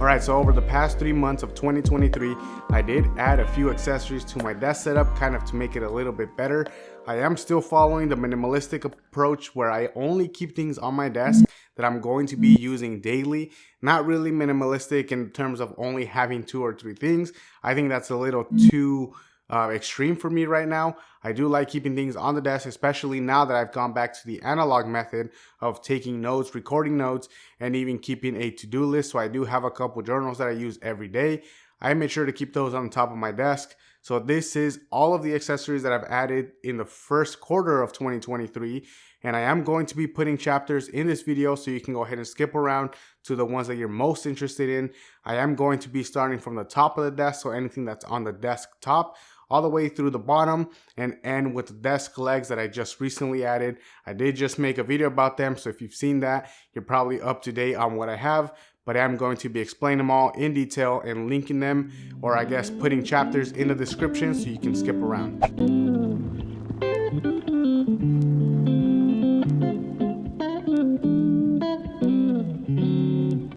Alright, so over the past 3 months of 2023, I did add a few accessories to my desk setup, kind of to make it a little bit better. I am still following the minimalistic approach where I only keep things on my desk that I'm going to be using daily. Not really minimalistic in terms of only having 2 or 3 things. I think that's a little too extreme for me right now. I do like keeping things on the desk, especially now that I've gone back to the analog method of taking notes, recording notes, and even keeping a to-do list. So I do have a couple journals that I use every day. I made sure to keep those on the top of my desk. So this is all of the accessories that I've added in the first quarter of 2023. And I am going to be putting chapters in this video, so you can go ahead and skip around to the ones that you're most interested in. I am going to be starting from the top of the desk, so anything that's on the desk top, all the way through the bottom, and end with the desk legs that I just recently added. I did just make a video about them, so if you've seen that, you're probably up to date on what I have. But I'm going to be explaining them all in detail and linking them, or I guess putting chapters in the description so you can skip around.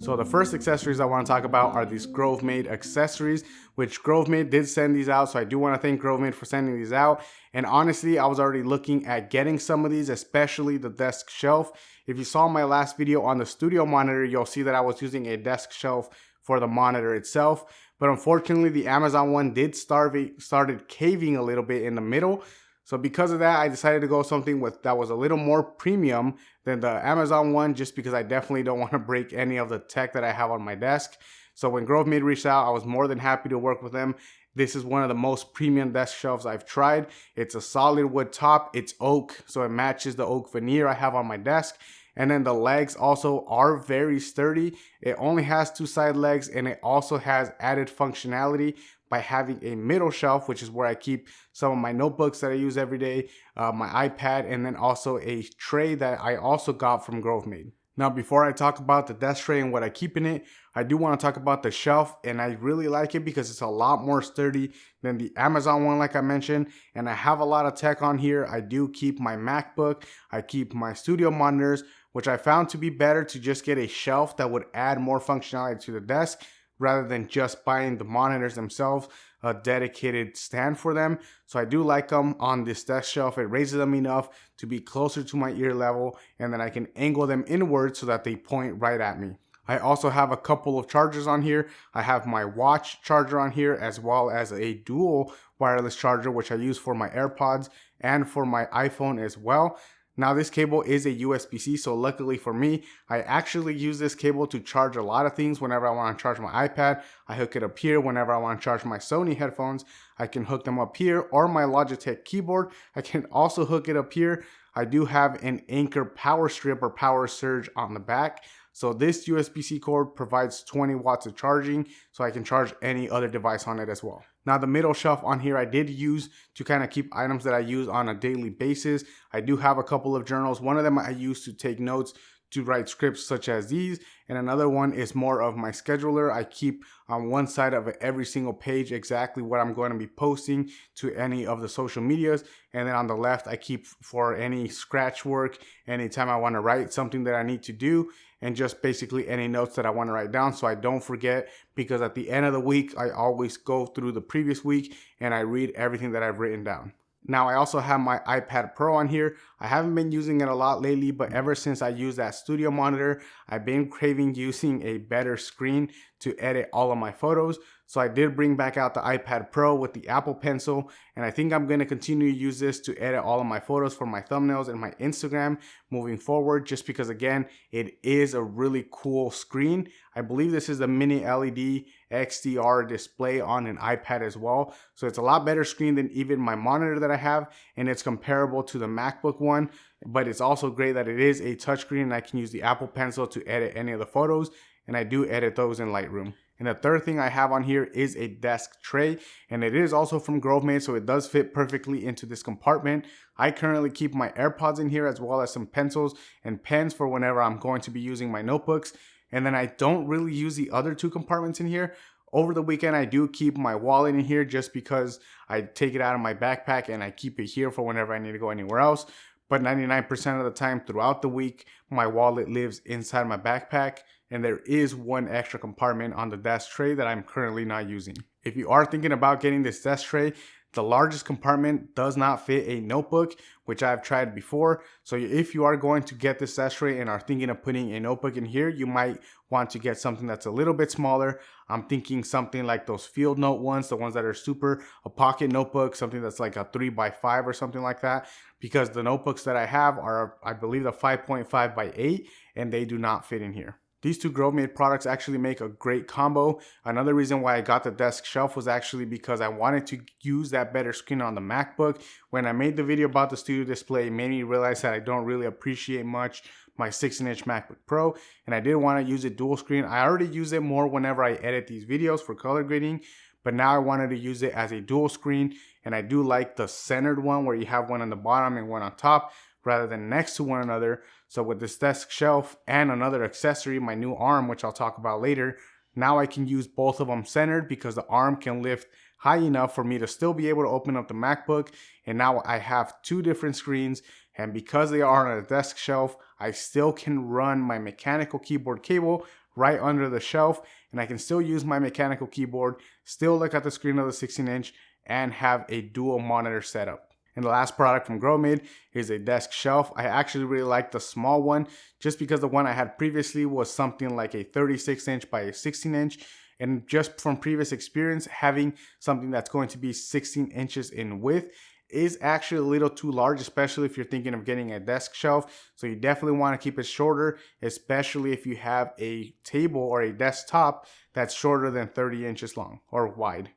So the first accessories I want to talk about are these Grovemade accessories, which Grovemade did send these out. So I do want to thank Grovemade for sending these out. And honestly, I was already looking at getting some of these, especially the desk shelf. If you saw my last video on the studio monitor, you'll see that I was using a desk shelf for the monitor itself. But unfortunately, the Amazon one did started caving a little bit in the middle. So because of that, I decided to go something that was a little more premium than the Amazon one, just because I definitely don't want to break any of the tech that I have on my desk. So when Grovemade reached out, I was more than happy to work with them. This is one of the most premium desk shelves I've tried. It's a solid wood top, it's oak, so it matches the oak veneer I have on my desk. And then the legs also are very sturdy. It only has 2 side legs, and it also has added functionality by having a middle shelf, which is where I keep some of my notebooks that I use every day, my iPad, and then also a tray that I also got from Grovemade. Now, before I talk about the desk tray and what I keep in it, I do want to talk about the shelf, and I really like it because it's a lot more sturdy than the Amazon one, like I mentioned, and I have a lot of tech on here. I do keep my MacBook, I keep my studio monitors, which I found to be better to just get a shelf that would add more functionality to the desk, rather than just buying the monitors themselves, a dedicated stand for them. So I do like them on this desk shelf. It raises them enough to be closer to my ear level, and then I can angle them inward so that they point right at me. I also have a couple of chargers on here. I have my watch charger on here, as well as a dual wireless charger, which I use for my AirPods and for my iPhone as well. Now this cable is a USB-C, so luckily for me, I actually use this cable to charge a lot of things. Whenever I want to charge my iPad, I hook it up here. Whenever I want to charge my Sony headphones, I can hook them up here, or my Logitech keyboard, I can also hook it up here. I do have an Anker power strip or power surge on the back. So this USB-C cord provides 20 watts of charging, so I can charge any other device on it as well. Now the middle shelf on here I did use to kind of keep items that I use on a daily basis. I do have a couple of journals. One of them I use to take notes, to write scripts such as these, and another one is more of my scheduler. I keep on one side of every single page exactly what I'm going to be posting to any of the social medias, and then on the left I keep for any scratch work, anytime I want to write something that I need to do, and just basically any notes that I want to write down so I don't forget, because at the end of the week I always go through the previous week and I read everything that I've written down. Now I also have my iPad Pro on here. I haven't been using it a lot lately, but ever since I used that studio monitor, I've been craving using a better screen to edit all of my photos. So I did bring back out the iPad Pro with the Apple Pencil, and I think I'm going to continue to use this to edit all of my photos for my thumbnails and my Instagram moving forward, just because again, it is a really cool screen. I believe this is a mini LED XDR display on an iPad as well. So it's a lot better screen than even my monitor that I have, and it's comparable to the MacBook one, but it's also great that it is a touchscreen and I can use the Apple Pencil to edit any of the photos, and I do edit those in Lightroom. And the third thing I have on here is a desk tray, and it is also from Grovemade, so it does fit perfectly into this compartment. I currently keep my AirPods in here, as well as some pencils and pens for whenever I'm going to be using my notebooks. And then I don't really use the other 2 compartments in here. Over the weekend, I do keep my wallet in here just because I take it out of my backpack and I keep it here for whenever I need to go anywhere else. but 99% of the time throughout the week, my wallet lives inside my backpack, and there is one extra compartment on the desk tray that I'm currently not using. If you are thinking about getting this desk tray, the largest compartment does not fit a notebook, which I've tried before. So if you are going to get this desk tray and are thinking of putting a notebook in here, you might want to get something that's a little bit smaller. I'm thinking something like those field note ones, the ones that are super, a pocket notebook, something that's like a 3x5 or something like that. Because the notebooks that I have are, I believe, the 5.5x8, and they do not fit in here. These two Grovemade products actually make a great combo. Another reason why I got the desk shelf was actually because I wanted to use that better screen on the MacBook. When I made the video about the studio display, it made me realize that I don't really appreciate much my 16-inch MacBook Pro, and I did want to use it dual screen. I already use it more whenever I edit these videos for color grading, but now I wanted to use it as a dual screen, and I do like the centered one where you have one on the bottom and one on top rather than next to one another. So with this desk shelf and another accessory, my new arm, which I'll talk about later, now I can use both of them centered because the arm can lift high enough for me to still be able to open up the MacBook. And now I have two different screens, and because they are on a desk shelf, I still can run my mechanical keyboard cable right under the shelf, and I can still use my mechanical keyboard, still look at the screen of the 16-inch, and have a dual monitor setup. And the last product from Grovemade is a desk shelf. I actually really like the small one just because the one I had previously was something like a 36-inch by a 16-inch. And just from previous experience, having something that's going to be 16 inches in width is actually a little too large, especially if you're thinking of getting a desk shelf. So you definitely want to keep it shorter, especially if you have a table or a desktop that's shorter than 30 inches long or wide.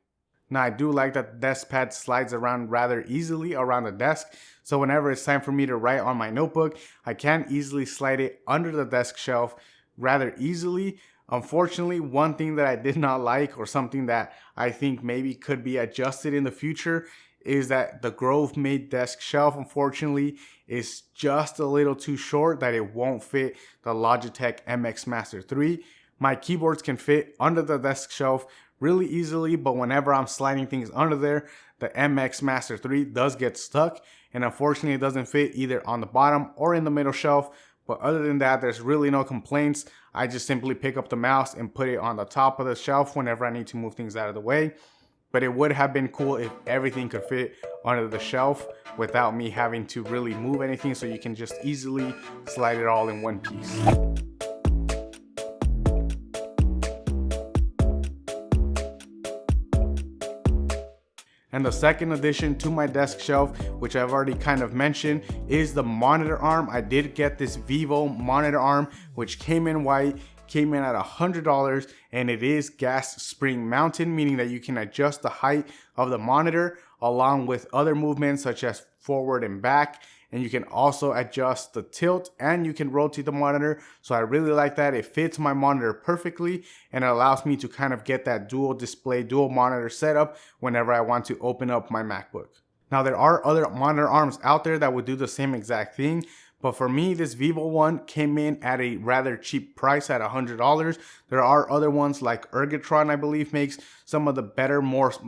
Now, I do like that the desk pad slides around rather easily around the desk. So whenever it's time for me to write on my notebook, I can easily slide it under the desk shelf rather easily. Unfortunately, one thing that I did not like, or something that I think maybe could be adjusted in the future, is that the Grovemade desk shelf, unfortunately, is just a little too short that it won't fit the Logitech MX Master 3. My keyboards can fit under the desk shelf really easily, but whenever I'm sliding things under there, the MX Master 3 does get stuck, and unfortunately it doesn't fit either on the bottom or in the middle shelf. But other than that, there's really no complaints. I just simply pick up the mouse and put it on the top of the shelf whenever I need to move things out of the way. But it would have been cool if everything could fit under the shelf without me having to really move anything, so you can just easily slide it all in one piece. And the second addition to my desk shelf, which I've already kind of mentioned, is the monitor arm. I did get this VIVO Monitor Arm, which came in white, came in at $100, and it is gas spring mounted, meaning that you can adjust the height of the monitor along with other movements such as forward and back. And you can also adjust the tilt, and you can rotate the monitor. So I really like that. It fits my monitor perfectly, and it allows me to kind of get that dual display, dual monitor setup whenever I want to open up my MacBook. Now, there are other monitor arms out there that would do the same exact thing, but for me, this VIVO one came in at a rather cheap price at $100. There are other ones like Ergotron, I believe, makes some of the better, most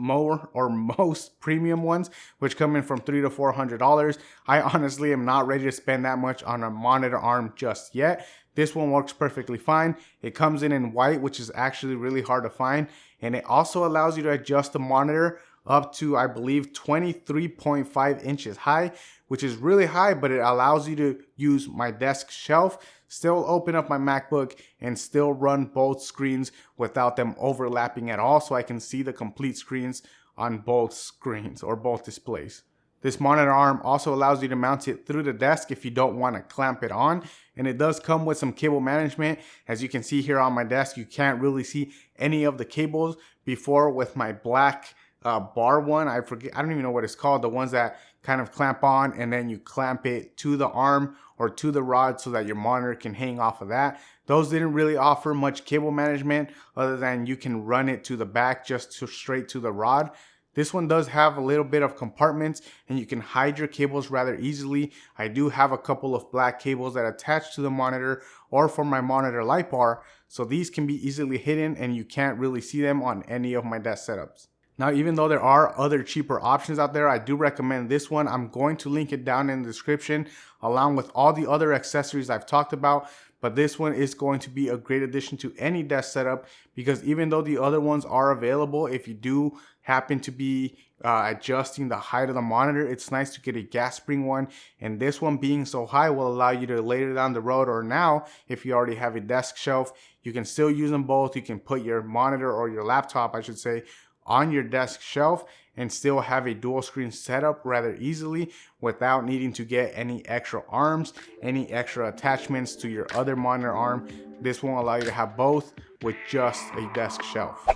premium ones, which come in from $300 to $400. I honestly am not ready to spend that much on a monitor arm just yet. This one works perfectly fine. It comes in white, which is actually really hard to find. And it also allows you to adjust the monitor up to, I believe, 23.5 inches high, which is really high, but it allows you to use my desk shelf, still open up my MacBook, and still run both screens without them overlapping at all, so I can see the complete screens on both screens or both displays. This monitor arm also allows you to mount it through the desk if you don't want to clamp it on, and it does come with some cable management. As you can see here on my desk, you can't really see any of the cables. Before, with my black bar one, I don't even know what it's called, the ones that kind of clamp on and then you clamp it to the arm or to the rod so that your monitor can hang off of that. Those didn't really offer much cable management other than you can run it to the back straight to the rod. This one does have a little bit of compartments, and you can hide your cables rather easily. I do have a couple of black cables that attach to the monitor or for my monitor light bar, so these can be easily hidden and you can't really see them on any of my desk setups. Now, even though there are other cheaper options out there, I do recommend this one. I'm going to link it down in the description along with all the other accessories I've talked about. But this one is going to be a great addition to any desk setup, because even though the other ones are available, if you do happen to be adjusting the height of the monitor, it's nice to get a gas spring one. And this one being so high will allow you to later down the road, or now if you already have a desk shelf, you can still use them both. You can put your monitor, or your laptop I should say, on your desk shelf and still have a dual screen setup rather easily without needing to get any extra arms, any extra attachments to your other monitor arm. This won't allow you to have both with just a desk shelf.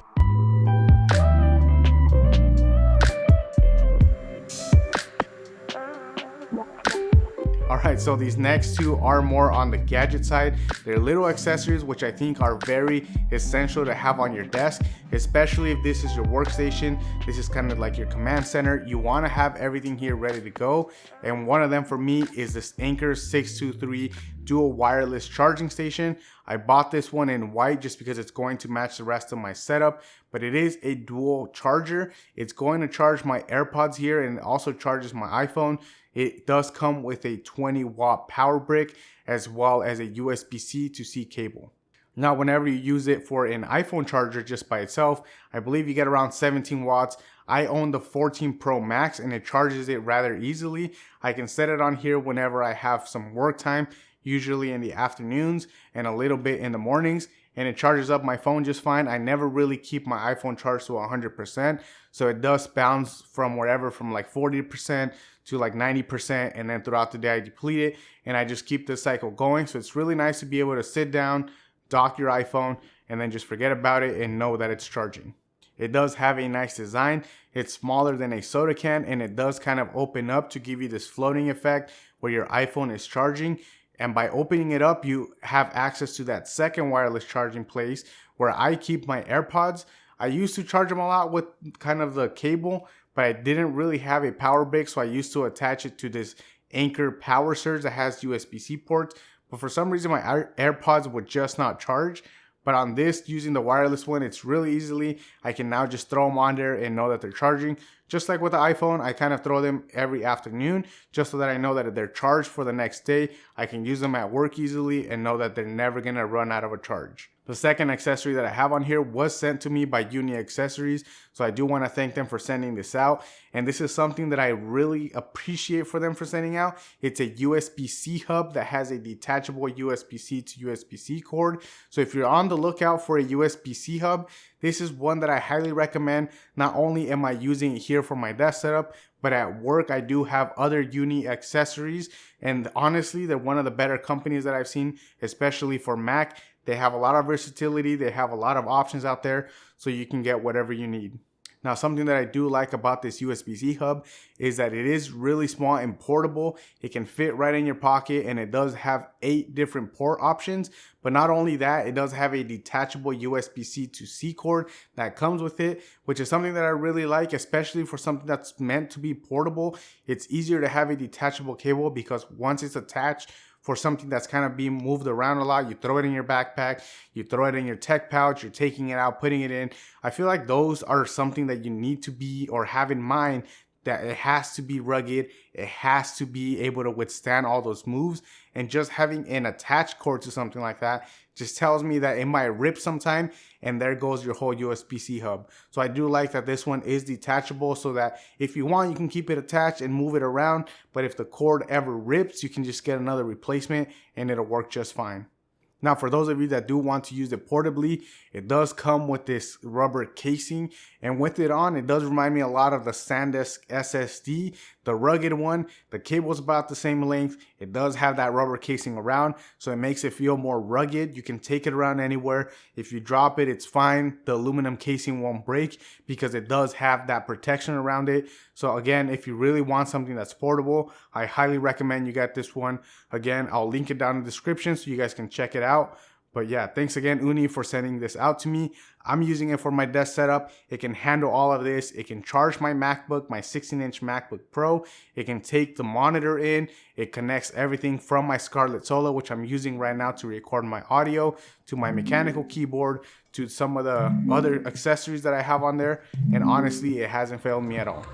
Alright, so these next two are more on the gadget side. They're little accessories which I think are very essential to have on your desk, especially if this is your workstation. This is kind of like your command center. You want to have everything here ready to go. And one of them for me is this Anker 623 dual wireless charging station. I bought this one in white just because it's going to match the rest of my setup, but it is a dual charger. It's going to charge my AirPods here, and it also charges my iPhone. It does come with a 20-watt power brick as well as a USB-C to C cable. Now, whenever you use it for an iPhone charger just by itself, I believe you get around 17 watts. I own the 14 Pro Max and it charges it rather easily. I can set it on here whenever I have some work time, usually in the afternoons and a little bit in the mornings, and it charges up my phone just fine. I never really keep my iPhone charged to 100%, so it does bounce from wherever from like 40% to like 90%, and then throughout the day I deplete it and I just keep this cycle going. So it's really nice to be able to sit down, dock your iPhone, and then just forget about it and know that it's charging. It does have a nice design. It's smaller than a soda can, and it does kind of open up to give you this floating effect where your iPhone is charging. And by opening it up, you have access to that second wireless charging place where I keep my AirPods. I used to charge them a lot with kind of the cable, but I didn't really have a power brick, so I used to attach it to this Anker power surge that has USB-C ports. But for some reason, my AirPods would just not charge. But on this, using the wireless one, it's really easily. I can now just throw them on there and know that they're charging. Just like with the iPhone, I kind of throw them every afternoon just so that I know that they're charged for the next day. I can use them at work easily and know that they're never going to run out of a charge. The second accessory that I have on here was sent to me by Uni Accessories, so I do want to thank them for sending this out. And this is something that I really appreciate for them for sending out. It's a USB C hub that has a detachable USB-C to USB-C cord. So if you're on the lookout for a USB C hub, this is one that I highly recommend. Not only am I using it here for my desk setup, but at work I do have other Uni accessories, and honestly they're one of the better companies that I've seen, especially for Mac. They have a lot of versatility, they have a lot of options out there, so you can get whatever you need. Now, something that I do like about this USB-C hub is that it is really small and portable. It can fit right in your pocket, and it does have 8 different port options. But not only that, it does have a detachable USB-C to C cord that comes with it, which is something that I really like, especially for something that's meant to be portable. It's easier to have a detachable cable because once it's attached, for something that's kind of being moved around a lot, you throw it in your backpack, you throw it in your tech pouch, you're taking it out, putting it in. I feel like those are something that you need to be or have in mind, that it has to be rugged, it has to be able to withstand all those moves. And just having an attached cord to something like that just tells me that it might rip sometime, and there goes your whole USB-C hub. So I do like that this one is detachable, so that if you want, you can keep it attached and move it around. But if the cord ever rips, you can just get another replacement and it'll work just fine. Now, for those of you that do want to use it portably, it does come with this rubber casing, and with it on, it does remind me a lot of the SanDisk SSD, the rugged one. The cable's about the same length. It does have that rubber casing around, so it makes it feel more rugged. You can take it around anywhere. If you drop it, it's fine. The aluminum casing won't break because it does have that protection around it. So again, if you really want something that's portable, I highly recommend you get this one. Again, I'll link it down in the description so you guys can check it out. But yeah, thanks again, Uni, for sending this out to me. I'm using it for my desk setup. It can handle all of this. It can charge my MacBook, my 16-inch MacBook Pro. It can take the monitor in. It connects everything from my Scarlett Solo, which I'm using right now to record my audio, to my mechanical keyboard, to some of the other accessories that I have on there. And honestly, it hasn't failed me at all.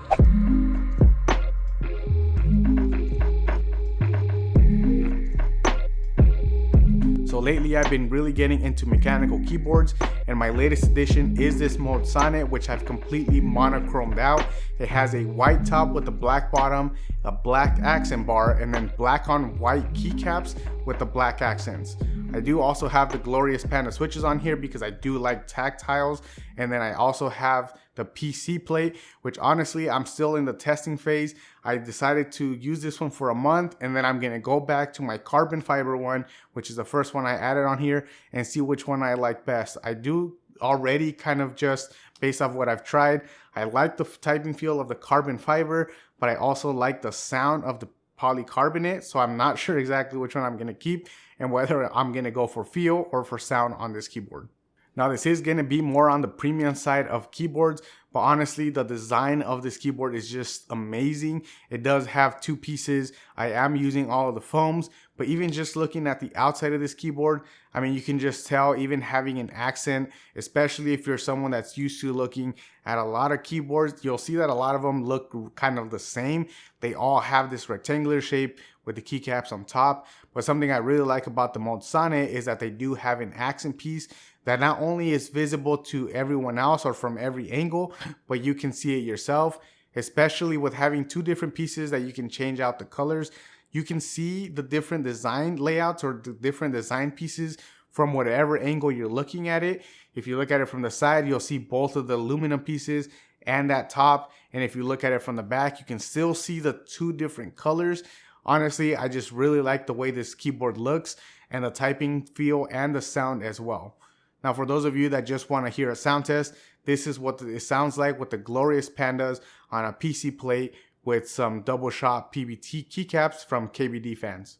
So lately I've been really getting into mechanical keyboards, and my latest addition is this Mode Sonnet, which I've completely monochromed out. It has a white top with a black bottom, a black accent bar, and then black on white keycaps with the black accents. I do also have the Glorious Panda switches on here because I do like tactiles, and then I also have the PC plate, which honestly I'm still in the testing phase. I decided to use this one for a month, and then I'm gonna go back to my carbon fiber one, which is the first one I added on here, and see which one I like best. I do already kind of, just based off what I've tried, I like the typing feel of the carbon fiber, but I also like the sound of the polycarbonate, so I'm not sure exactly which one I'm gonna keep and whether I'm gonna go for feel or for sound on this keyboard. Now this is going to be more on the premium side of keyboards, but honestly the design of this keyboard is just amazing. It does have two pieces. I am using all of the foams, but even just looking at the outside of this keyboard, I mean, you can just tell, even having an accent, especially if you're someone that's used to looking at a lot of keyboards, you'll see that a lot of them look kind of the same. They all have this rectangular shape with the keycaps on top, but something I really like about the Mode Sonnet is that they do have an accent piece that not only is visible to everyone else or from every angle, but you can see it yourself, especially with having two different pieces that you can change out the colors. You can see the different design layouts or the different design pieces from whatever angle you're looking at it. If you look at it from the side, you'll see both of the aluminum pieces and that top. And if you look at it from the back, you can still see the two different colors. Honestly, I just really like the way this keyboard looks and the typing feel and the sound as well. Now, for those of you that just want to hear a sound test, this is what it sounds like with the Glorious Pandas on a PC plate with some double shot PBT keycaps from KBD fans.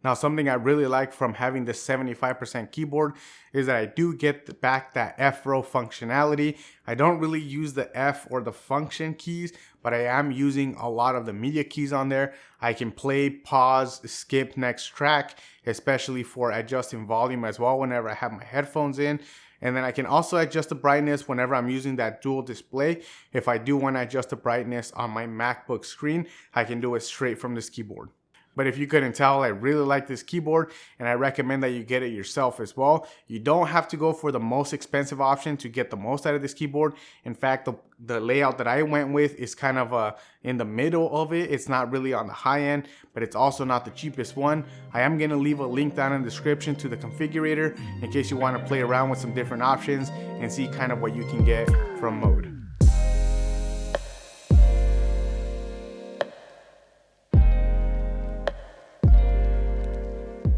Now, something I really like from having this 75% keyboard is that I do get back that F-row functionality. I don't really use the F or the function keys, but I am using a lot of the media keys on there. I can play, pause, skip next track, especially for adjusting volume as well whenever I have my headphones in. And then I can also adjust the brightness whenever I'm using that dual display. If I do want to adjust the brightness on my MacBook screen, I can do it straight from this keyboard. But if you couldn't tell, I really like this keyboard, and I recommend that you get it yourself as well. You don't have to go for the most expensive option to get the most out of this keyboard. In fact, the layout that I went with is kind of in the middle of it. It's not really on the high end, but it's also not the cheapest one. I am going to leave a link down in the description to the configurator in case you want to play around with some different options and see kind of what you can get from Mode.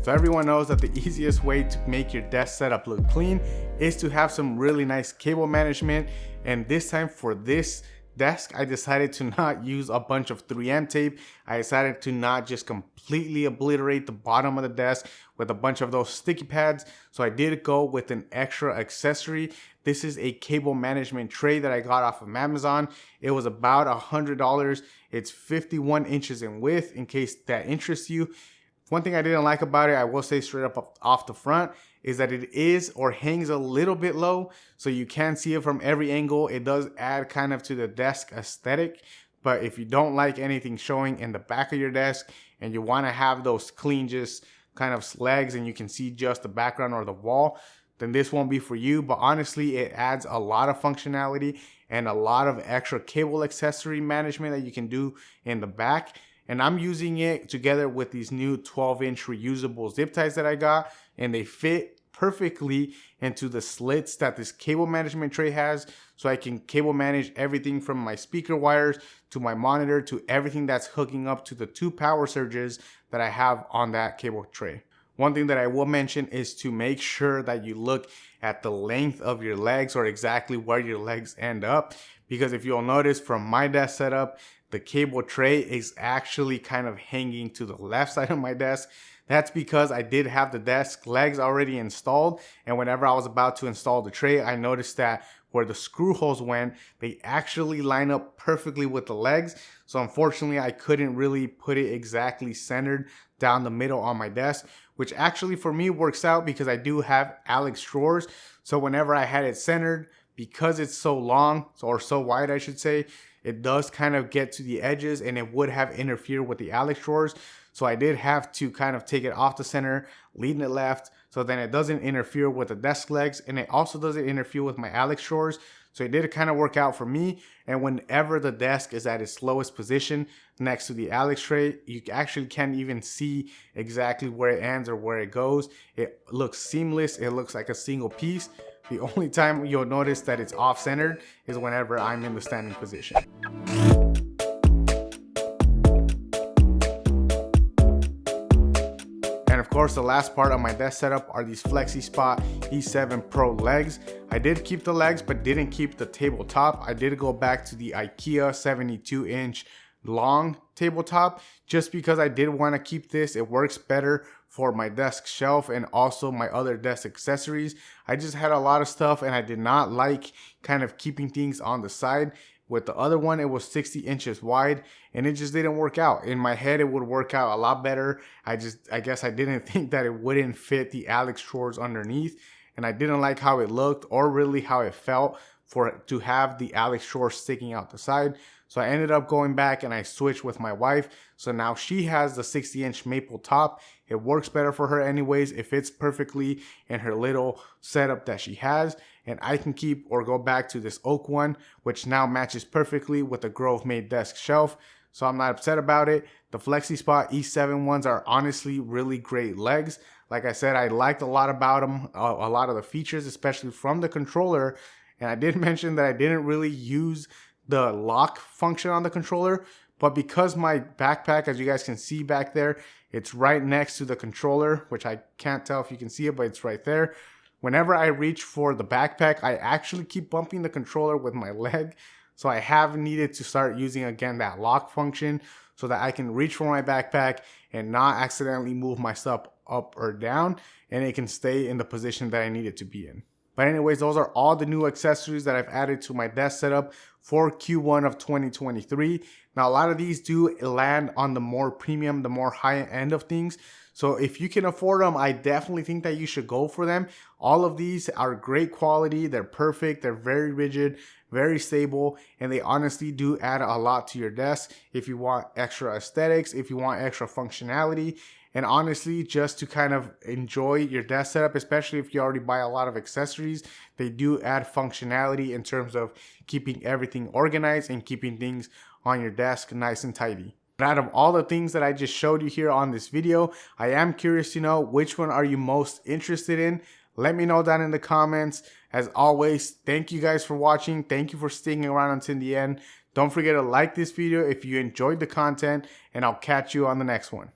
So everyone knows that the easiest way to make your desk setup look clean is to have some really nice cable management. And this time for this desk, I decided to not use a bunch of 3M tape. I decided to not just completely obliterate the bottom of the desk with a bunch of those sticky pads. So I did go with an extra accessory. This is a cable management tray that I got off of Amazon. It was about $100. It's 51 inches in width, in case that interests you. One thing I didn't like about it, I will say straight up off the front, is that it is or hangs a little bit low, so you can see it from every angle. It does add kind of to the desk aesthetic, But if you don't like anything showing in the back of your desk and you want to have those clean just kind of legs and you can see just the background or the wall, then this won't be for you. But honestly, it adds a lot of functionality and a lot of extra cable accessory management that you can do in the back. And I'm using it together with these new 12-inch reusable zip ties that I got, and they fit perfectly into the slits that this cable management tray has. So I can cable manage everything from my speaker wires to my monitor to everything that's hooking up to the 2 power surges that I have on that cable tray. One thing that I will mention is to make sure that you look at the length of your legs, or exactly where your legs end up. Because if you'll notice from my desk setup, the cable tray is actually kind of hanging to the left side of my desk. That's because I did have the desk legs already installed, and whenever I was about to install the tray, I noticed that where the screw holes went, they actually line up perfectly with the legs. So unfortunately, I couldn't really put it exactly centered down the middle on my desk, which actually for me works out because I do have Alex drawers. So whenever I had it centered, because it's so long, or so wide I should say, it does kind of get to the edges and it would have interfered with the Alex drawers. So I did have to kind of take it off the center, lean it left, so then it doesn't interfere with the desk legs, and it also doesn't interfere with my Alex drawers. So it did kind of work out for me. And whenever the desk is at its lowest position next to the Alex tray, you actually can't even see exactly where it ends or where it goes. It looks seamless. It looks like a single piece. The only time you'll notice that it's off-centered is whenever I'm in the standing position. And of course, the last part of my desk setup are these Flexispot E7 Pro legs. I did keep the legs, but didn't keep the tabletop. I did go back to the IKEA 72-inch long tabletop just because I did want to keep this. It works better for my desk shelf and also my other desk accessories. I just had a lot of stuff and I did not like kind of keeping things on the side. With the other one, it was 60 inches wide and it just didn't work out. In my head, it would work out a lot better. I guess I didn't think that it wouldn't fit the Alex drawers underneath, and I didn't like how it looked or really how it felt for it to have the Alex drawers sticking out the side. So I ended up going back and I switched with my wife. So now she has the 60-inch maple top. It works better for her anyways. It fits perfectly in her little setup that she has. And I can keep or go back to this oak one, which now matches perfectly with the Grovemade Desk Shelf. So I'm not upset about it. The Flexispot E7 ones are honestly really great legs. Like I said, I liked a lot about them, a lot of the features, especially from the controller. And I did mention that I didn't really use the lock function on the controller, but because my backpack, as you guys can see back there, it's right next to the controller, which I can't tell if you can see it, but it's right there. Whenever I reach for the backpack, I actually keep bumping the controller with my leg. So I have needed to start using again that lock function so that I can reach for my backpack and not accidentally move my stuff up or down, and it can stay in the position that I need it to be in. But anyways, those are all the new accessories that I've added to my desk setup for Q1 of 2023. Now, a lot of these do land on the more premium, the more high end of things. So if you can afford them, I definitely think that you should go for them. All of these are great quality. They're perfect. They're very rigid, very stable, and they honestly do add a lot to your desk if you want extra aesthetics, if you want extra functionality. And honestly, just to kind of enjoy your desk setup, especially if you already buy a lot of accessories, they do add functionality in terms of keeping everything organized and keeping things on your desk nice and tidy. But out of all the things that I just showed you here on this video, I am curious to know which one are you most interested in. Let me know down in the comments. As always, thank you guys for watching. Thank you for sticking around until the end. Don't forget to like this video if you enjoyed the content, and I'll catch you on the next one.